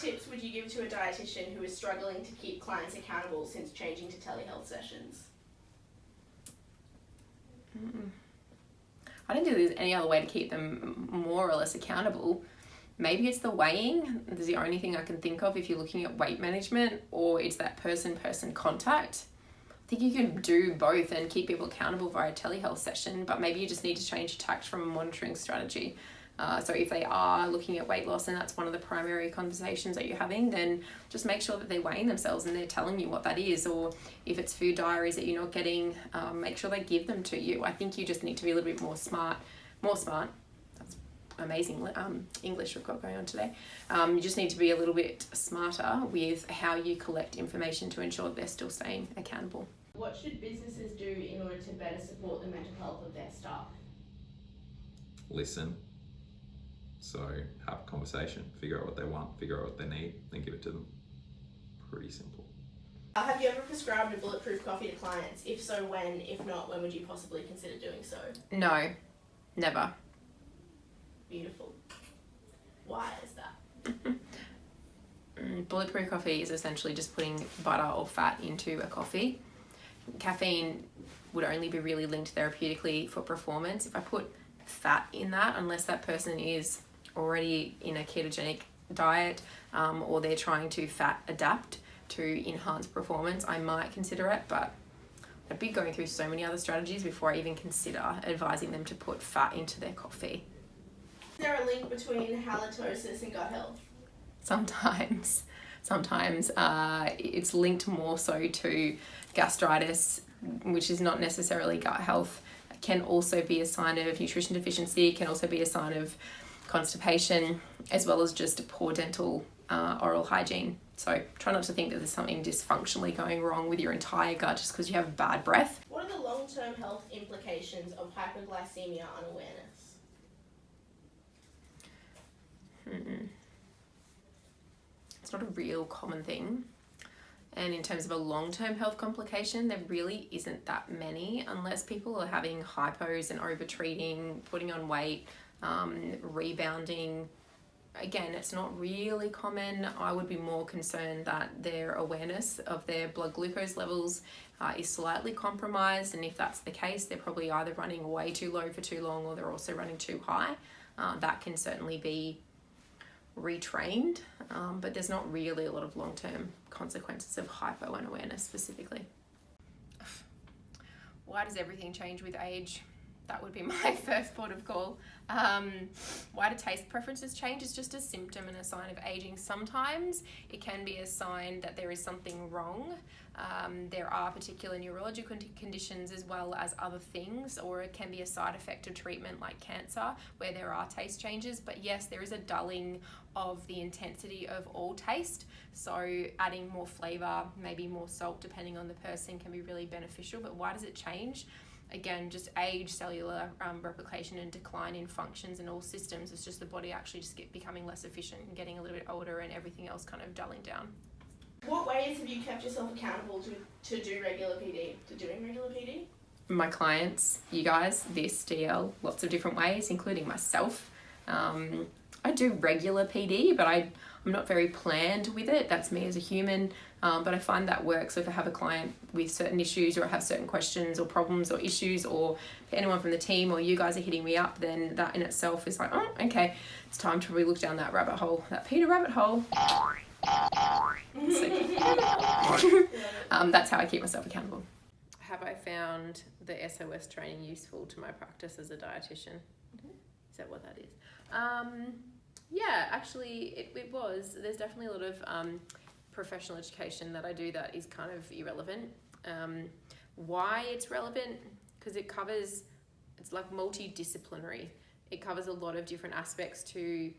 tips would you give to a dietitian who is struggling to keep clients accountable since changing to telehealth sessions? I don't think there's any other way to keep them more or less accountable. Maybe it's the weighing. This is the only thing I can think of if you're looking at weight management, or it's that person-person contact. I think you can do both and keep people accountable via a telehealth session, but maybe you just need to change tact from a monitoring strategy. So if they are looking at weight loss and that's one of the primary conversations that you're having, then just make sure that they're weighing themselves and they're telling you what that is. Or if it's food diaries that you're not getting, make sure they give them to you. I think you just need to be a little bit more smart. That's amazing English we've got going on today. You just need to be a little bit smarter with how you collect information to ensure that they're still staying accountable. What should businesses do in order to better support the mental health of their staff? Listen. So have a conversation, figure out what they want, figure out what they need, then give it to them. Pretty simple. Have you ever prescribed a bulletproof coffee to clients? If so, when? If not, when would you possibly consider doing so? No, never. Beautiful. Why is that? Bulletproof coffee is essentially just putting butter or fat into a coffee. Caffeine would only be really linked therapeutically for performance. If I put fat in that, unless that person is already in a ketogenic diet or they're trying to fat adapt to enhance performance, I might consider it, but I'd be going through so many other strategies before I even consider advising them to put fat into their coffee. Is there a link between halitosis and gut health? Sometimes it's linked more so to gastritis, which is not necessarily gut health. It can also be a sign of nutrition deficiency. It can also be a sign of constipation, as well as just poor dental oral hygiene. So try not to think that there's something dysfunctionally going wrong with your entire gut just because you have bad breath. What are the long-term health implications of hypoglycemia unawareness? It's not a real common thing. And in terms of a long-term health complication, there really isn't that many unless people are having hypos and over-treating, putting on weight, rebounding. Again, it's not really common. I would be more concerned that their awareness of their blood glucose levels is slightly compromised, and if that's the case, they're probably either running way too low for too long or they're also running too high. That can certainly be retrained, but there's not really a lot of long-term consequences of hypo unawareness specifically. Why does everything change with age? That would be my first port of call. Why do taste preferences change? It's just a symptom and a sign of aging. Sometimes it can be a sign that there is something wrong. There are particular neurological conditions as well as other things, or it can be a side effect of treatment like cancer where there are taste changes. But yes, there is a dulling of the intensity of all taste. So adding more flavor, maybe more salt depending on the person, can be really beneficial. But why does it change? Again, just age, cellular replication and decline in functions in all systems. It's just the body actually just becoming less efficient and getting a little bit older and everything else kind of dulling down. What ways have you kept yourself accountable to do regular PD, to doing regular PD? My clients, you guys, this DL, lots of different ways, including myself. I do regular PD, but I'm not very planned with it. That's me as a human. But I find that works. So if I have a client with certain issues, or I have certain questions or problems or issues, or if anyone from the team or you guys are hitting me up, then that in itself is like, oh, okay, it's time to really look down that rabbit hole, that Peta rabbit hole. That's how I keep myself accountable. Have I found the SOS training useful to my practice as a dietitian? Is that what that is? Yeah, actually it was. There's definitely a lot of professional education that I do that is kind of irrelevant. Why it's relevant? Because it's like multidisciplinary. It covers a lot of different aspects to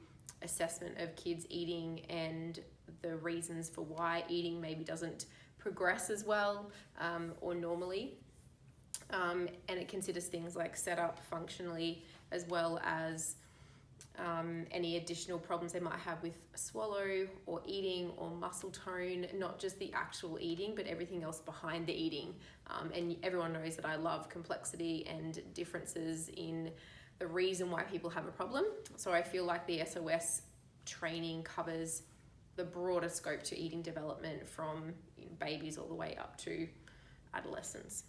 assessment of kids eating and the reasons for why eating maybe doesn't progress as well or normally. And it considers things like setup functionally, as well as any additional problems they might have with swallow or eating or muscle tone, not just the actual eating, but everything else behind the eating. And everyone knows that I love complexity and differences in the reason why people have a problem. So I feel like the SOS training covers the broader scope to eating development from babies all the way up to adolescence.